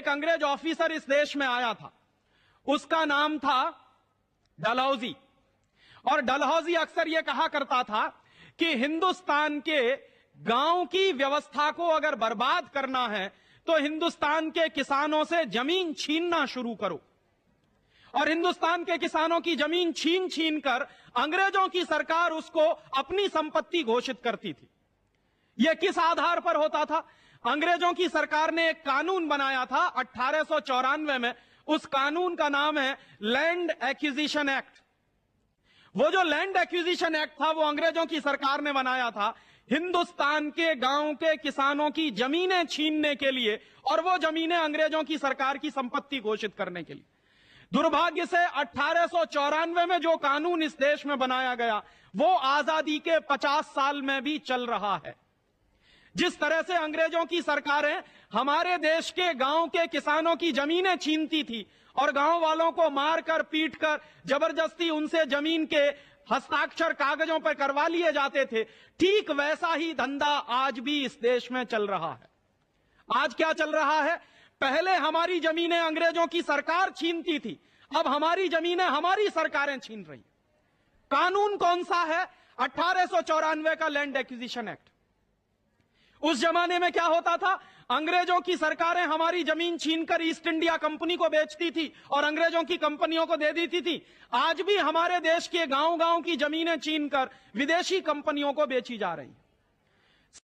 एक अंग्रेज ऑफिसर इस देश में आया था, उसका नाम था डलहौजी। और डलहौजी अक्सर यह कहा करता था कि हिंदुस्तान के गांव की व्यवस्था को अगर बर्बाद करना है तो हिंदुस्तान के किसानों से जमीन छीनना शुरू करो। और हिंदुस्तान के किसानों की जमीन छीन छीन कर अंग्रेजों की सरकार उसको अपनी संपत्ति घोषित करती थी। यह किस आधार पर होता था? अंग्रेजों की सरकार ने एक कानून बनाया था 1894 में। उस कानून का नाम है लैंड एक्विजिशन एक्ट। वो जो लैंड एक्विजिशन एक्ट था वो अंग्रेजों की सरकार ने बनाया था हिंदुस्तान के गांव के किसानों की जमीनें छीनने के लिए, और वो जमीनें अंग्रेजों की सरकार की संपत्ति घोषित करने के लिए। दुर्भाग्य से 1894 में जो कानून इस देश में बनाया गया वो आजादी के 50 साल में भी चल रहा है। जिस तरह से अंग्रेजों की सरकारें हमारे देश के गांव के किसानों की जमीनें छीनती थी और गांव वालों को मारकर पीटकर जबरदस्ती उनसे जमीन के हस्ताक्षर कागजों पर करवा लिए जाते थे, ठीक वैसा ही धंधा आज भी इस देश में चल रहा है। आज क्या चल रहा है? पहले हमारी जमीनें अंग्रेजों की सरकार छीनती थी, अब हमारी जमीनें हमारी सरकारें छीन रही। कानून कौन सा है? 1894 का लैंड एक्विजिशन एक्ट। उस जमाने में क्या होता था? अंग्रेजों की सरकारें हमारी जमीन छीनकर ईस्ट इंडिया कंपनी को बेचती थी और अंग्रेजों की कंपनियों को दे देती थी। आज भी हमारे देश के गांव-गांव की जमीनें छीनकर विदेशी कंपनियों को बेची जा रही है।